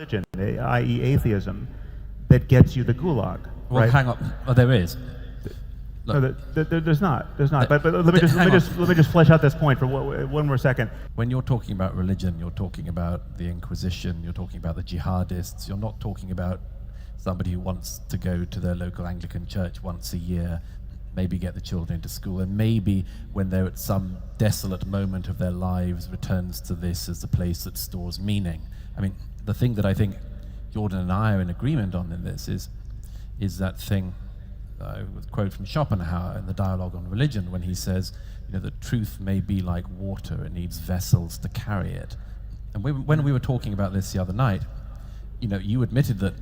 religion, i.e. atheism, that gets you the gulag. Well, right? hang on. Oh, there is. Look, No, there's not. There's not. But let me just flesh out this point for one more second. when you're talking about religion, you're talking about the Inquisition, you're talking about the jihadists, you're not talking about somebody who wants to go to their local Anglican church once a year, maybe get the children into school, and maybe when they're at some desolate moment of their lives returns to this as the place that stores meaning. I mean, the thing that I think Jordan and I are in agreement on in this is that thing, with a quote from Schopenhauer in the Dialogue on Religion, when he says, that truth may be like water, it needs vessels to carry it. And when we were talking about this the other night, you admitted that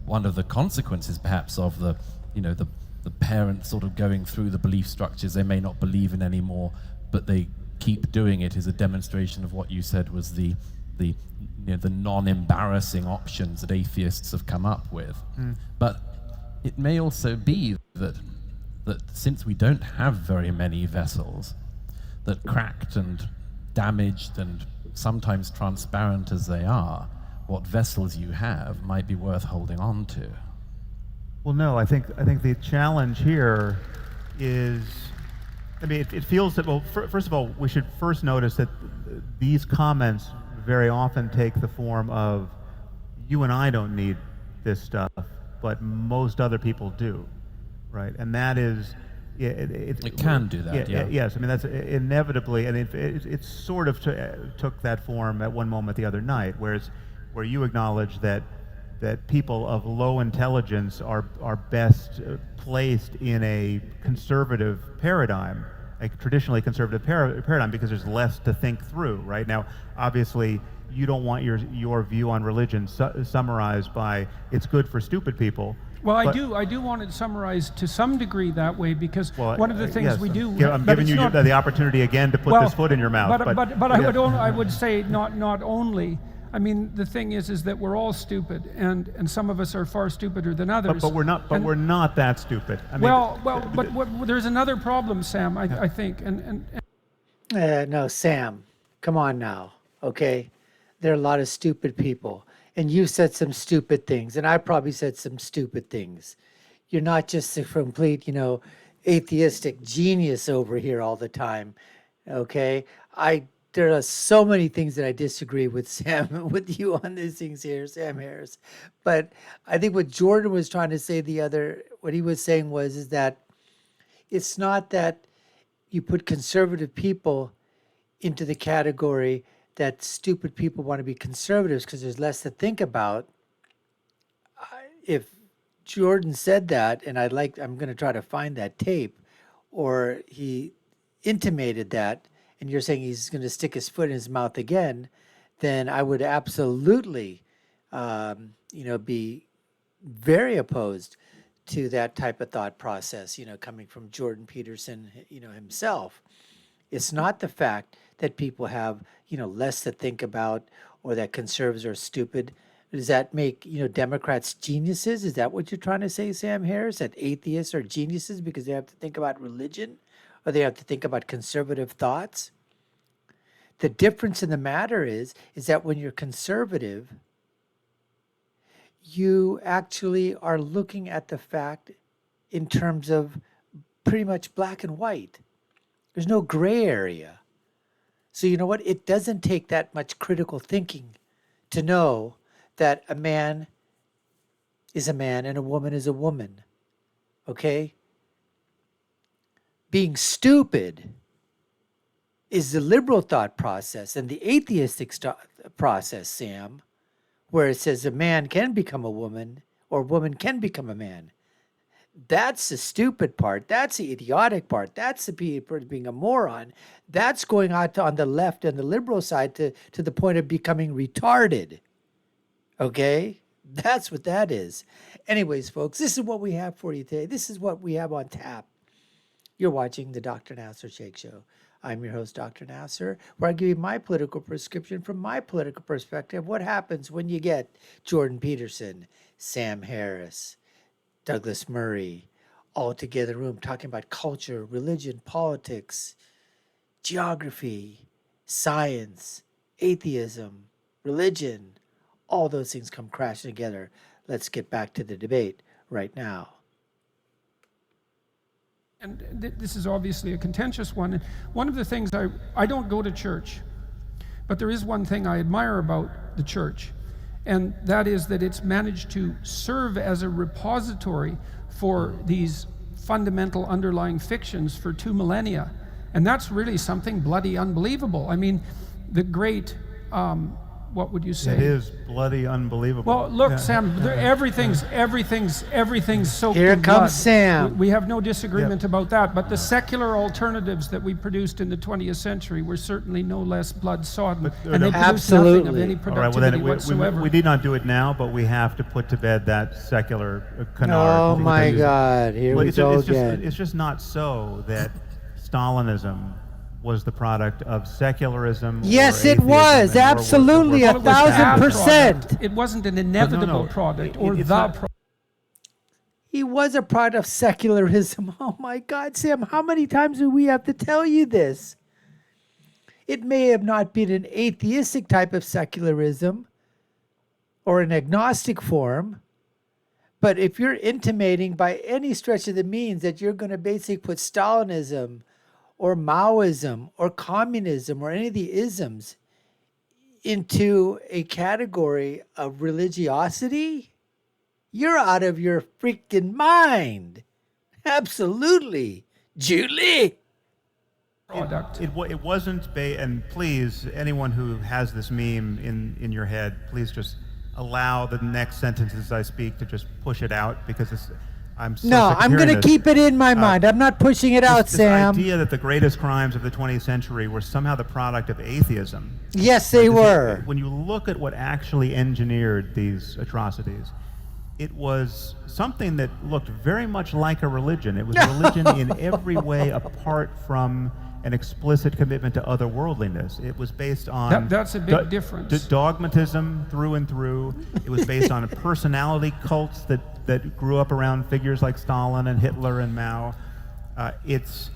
one of the consequences perhaps of the parents sort of going through the belief structures they may not believe in anymore, but they keep doing it, is a demonstration of what you said was the non-embarrassing options that atheists have come up with. But it may also be that since we don't have very many vessels, that cracked and damaged and sometimes transparent as they are, what vessels you have might be worth holding on to. Well, no, I think the challenge here is, it feels that, well, first of all, we should first notice that these comments very often take the form of, you and I don't need this stuff, but most other people do, right? And that is, it can do that, yeah. Yes, that's inevitably, and it sort of took that form at one moment the other night, where you acknowledge that people of low intelligence are best placed in a conservative paradigm, a traditionally conservative paradigm, because there's less to think through, right? Now, obviously, you don't want your view on religion summarized by it's good for stupid people. Well, I do want it summarized to some degree that way, because one of the things yes, we do. I'm giving you the opportunity again to put this foot in your mouth. But I would say not only. The thing is that we're all stupid, and some of us are far stupider than others. But we're not. But we're not that stupid. But there's another problem, Sam. I think, No, Sam, come on now, okay? There are a lot of stupid people, and you said some stupid things, and I probably said some stupid things. You're not just a complete, atheistic genius over here all the time, okay? There are so many things that I disagree with Sam, with you on these things here, Sam Harris. But I think what Jordan was trying to say what he was saying is that it's not that you put conservative people into the category that stupid people want to be conservatives because there's less to think about. If Jordan said that, and I'm going to try to find that tape, or he intimated that, and you're saying he's going to stick his foot in his mouth again, then I would absolutely, be very opposed to that type of thought process, coming from Jordan Peterson, himself. It's not the fact that people have, less to think about, or that conservatives are stupid. Does that make, Democrats geniuses? Is that what you're trying to say, Sam Harris? That atheists are geniuses because they have to think about religion? Or they have to think about conservative thoughts? The difference in the matter is that when you're conservative, you actually are looking at the fact in terms of pretty much black and white. There's no gray area. So you know what? It doesn't take that much critical thinking to know that a man is a man and a woman is a woman. Okay? Being stupid is the liberal thought process, and the atheistic process, Sam, where it says a man can become a woman or a woman can become a man. That's the stupid part. That's the idiotic part. That's the people being a moron. That's going out on the left and the liberal side to the point of becoming retarded. Okay? That's what that is. Anyways, folks, this is what we have for you today. This is what we have on tap. You're watching the Dr. Nasir Shaikh Show. I'm your host, Dr. Nasir, where I give you my political prescription from my political perspective. What happens when you get Jordan Peterson, Sam Harris, Douglas Murray, all together in a room talking about culture, religion, politics, geography, science, atheism, religion, all those things come crashing together. Let's get back to the debate right now. And this is obviously a contentious one. And one of the things I don't go to church, but there is one thing I admire about the church, and that is that it's managed to serve as a repository for these fundamental underlying fictions for 2 millennia. And that's really something bloody unbelievable. I mean, the great, what would you say? It is bloody unbelievable. Well, look, Sam, everything's soaked Here in comes blood. Sam. We have no disagreement about that, but the secular alternatives that we produced in the 20th century were certainly no less blood-sodden, and they produced nothing of any All right, productivity well then whatsoever. we need not do it now, but we have to put to bed that secular canard. Oh my God, here we go again. It's just not so that Stalinism was the product of secularism. Yes, or it atheism was, and absolutely, Well, it was the 1,000%. product. It wasn't an inevitable product or it's the not- product. He was a product of secularism. Oh my God, Sam, how many times do we have to tell you this? It may have not been an atheistic type of secularism or an agnostic form, but if you're intimating by any stretch of the means that you're going to basically put Stalinism or Maoism or communism or any of the isms into a category of religiosity, you're out of your freaking mind. Absolutely. Julie. product. It wasn't, and please, anyone who has this meme in your head, please just allow the next sentences I speak to just push it out, because I'm so No, sick of I'm hearing going to this. keep it in my mind. I'm not pushing it out, This Sam. idea that the greatest crimes of the 20th century were somehow the product of atheism. Yes, they were. When you look at what actually engineered these atrocities, it was something that looked very much like a religion. It was a religion in every way apart from an explicit commitment to otherworldliness. It was based on That's a big difference. Dogmatism through and through. It was based on personality cults that grew up around figures like Stalin and Hitler and Mao. It was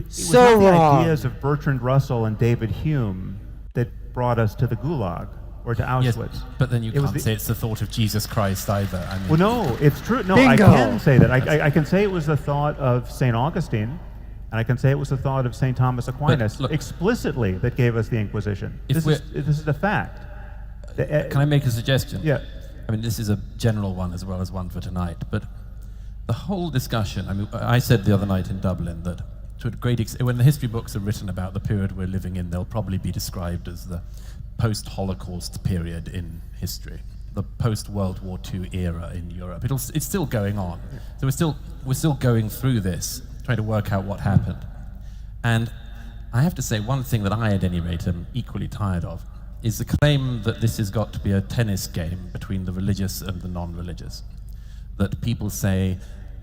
So not the wrong. ideas of Bertrand Russell and David Hume that brought us to the Gulag or to Yes, Auschwitz. but then you It was can't say it's the thought of Jesus Christ either. I mean, Well, no, it's true. No, Bingo. I can say that. I can say it was the thought of St. Augustine, and I can say it was the thought of St. Thomas Aquinas look- explicitly that gave us the Inquisition. If This is a fact. can I make a suggestion? Yeah. I mean, this is a general one as well as one for tonight, but the whole discussion, I mean, I said the other night in Dublin that to a great extent, when the history books are written about the period we're living in, they'll probably be described as the post-Holocaust period in history, the post-World War II era in Europe. It's still going on. So we're still going through this, trying to work out what happened. And I have to say, one thing that I, at any rate, am equally tired of is the claim that this has got to be a tennis game between the religious and the non-religious. That people say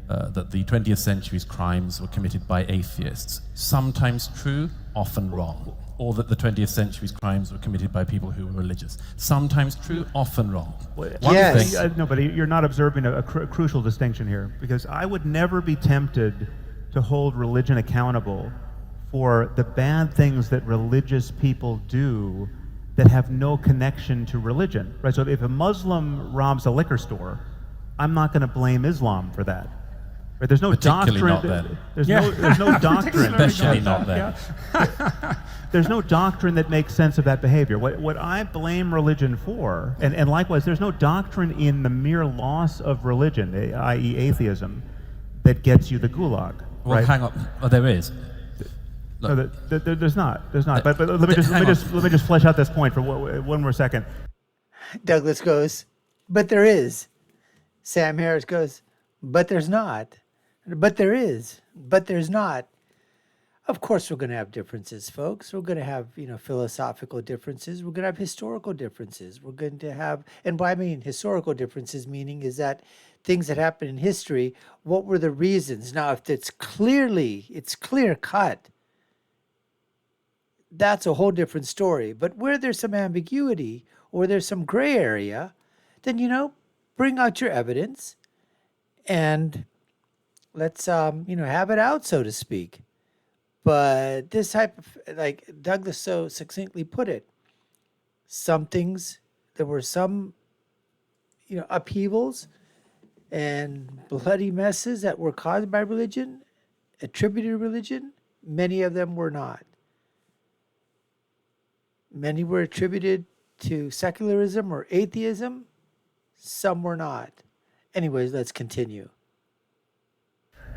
that the 20th century's crimes were committed by atheists. Sometimes true, often wrong. Or that the 20th century's crimes were committed by people who were religious. Sometimes true, often wrong. One Yes. thing, No, but you're not observing a crucial distinction here, because I would never be tempted to hold religion accountable for the bad things that religious people do that have no connection to religion, right? So if a Muslim robs a liquor store, I'm not going to blame Islam for that. Right? There's no Particularly doctrine. not then. There's no doctrine. Especially not then. There's no doctrine that makes sense of that behavior. What I blame religion for, and likewise, there's no doctrine in the mere loss of religion, i.e. atheism, that gets you the gulag. well, right? hang on. Oh, there is. No, there's not. There's not. But let me hang just flesh out this point for one more second. Douglas goes, but there is. Sam Harris goes, but there's not. But there is. But there's not. Of course, we're going to have differences, folks. We're going to have, philosophical differences. We're going to have historical differences. We're going to have, and what I mean historical differences, meaning is that things that happen in history, what were the reasons? Now, if it's clear cut, that's a whole different story. But where there's some ambiguity or there's some gray area, then, bring out your evidence and let's, have it out, so to speak. But this type of, like Douglas so succinctly put it, some things there were some, upheavals and bloody messes that were caused by religion, attributed to religion. Many of them were not. Many were attributed to secularism or atheism. Some were not. Anyways, let's continue.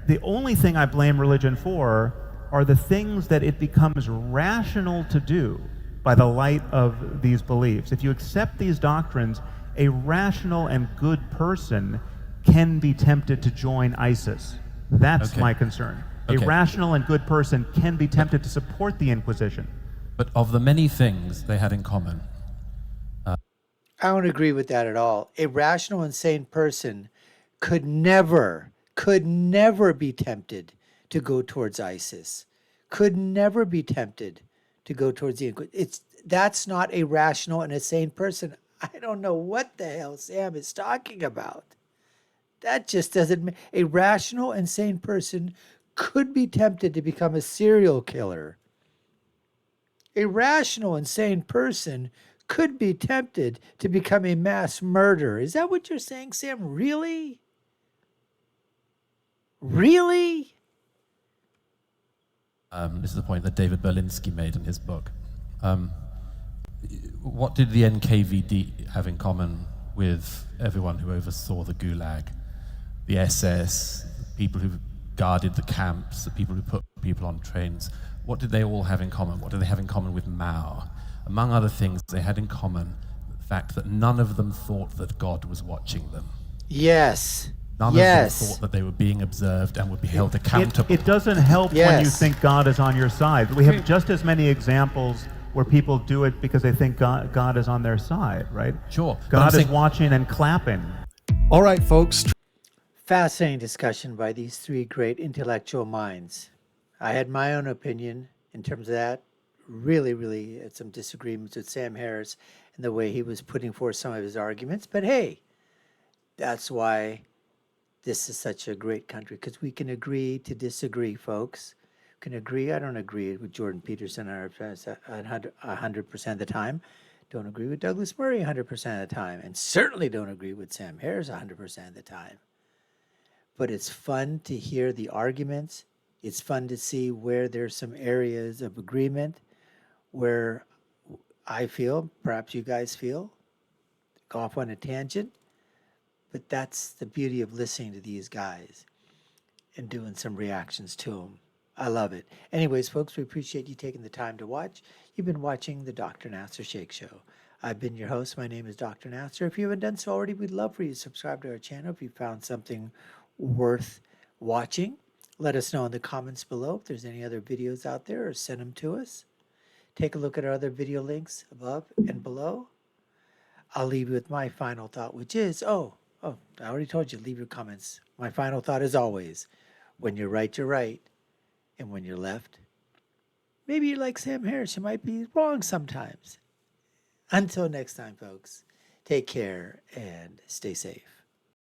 The only thing I blame religion for are the things that it becomes rational to do by the light of these beliefs. If you accept these doctrines, a rational and good person can be tempted to join ISIS. That's my concern. Okay. A rational and good person can be tempted to support the Inquisition. But of the many things they had in common, I don't agree with that at all. A rational and sane person could never be tempted to go towards ISIS. Could never be tempted to go towards the Inquisition. That's not a rational and a sane person. I don't know what the hell Sam is talking about. That just doesn't. A rational and sane person could be tempted to become a serial killer. A rational and sane person could be tempted to become a mass murderer. Is that what you're saying, Sam? Really? Really? this is the point that David Berlinski made in his book. What did the NKVD have in common with everyone who oversaw the Gulag, the SS, the people who guarded the camps, the people who put people on trains? What did they all have in common? What did they have in common with Mao? Among other things, they had in common the fact that none of them thought that God was watching them. Yes. None of them thought that they were being observed and would be held accountable. It doesn't help when you think God is on your side. We have just as many examples where people do it because they think God is on their side, right? Sure. God is watching and clapping. All right, folks. Fascinating discussion by these three great intellectual minds. I had my own opinion in terms of that. Really had some disagreements with Sam Harris and the way he was putting forth some of his arguments. But hey, that's why this is such a great country, because we can agree to disagree, folks. Can agree. I don't agree with Jordan Peterson 100% of the time. Don't agree with Douglas Murray 100% of the time. And certainly don't agree with Sam Harris 100% of the time. But it's fun to hear the arguments. It's fun to see where there's some areas of agreement, where I feel, perhaps you guys feel, go off on a tangent. But that's the beauty of listening to these guys and doing some reactions to them. I love it. Anyways, folks, we appreciate you taking the time to watch. You've been watching the Dr. Nasir Shaikh Show. I've been your host. My name is Dr. Nasir. If you haven't done so already, we'd love for you to subscribe to our channel. If you found something worth watching, let us know in the comments below if there's any other videos out there, or send them to us. Take a look at our other video links above and below. I'll leave you with my final thought, which is, I already told you, leave your comments. My final thought is always, when you're right, you're right. And when you're left, maybe you're like Sam Harris, you might be wrong sometimes. Until next time, folks, take care and stay safe.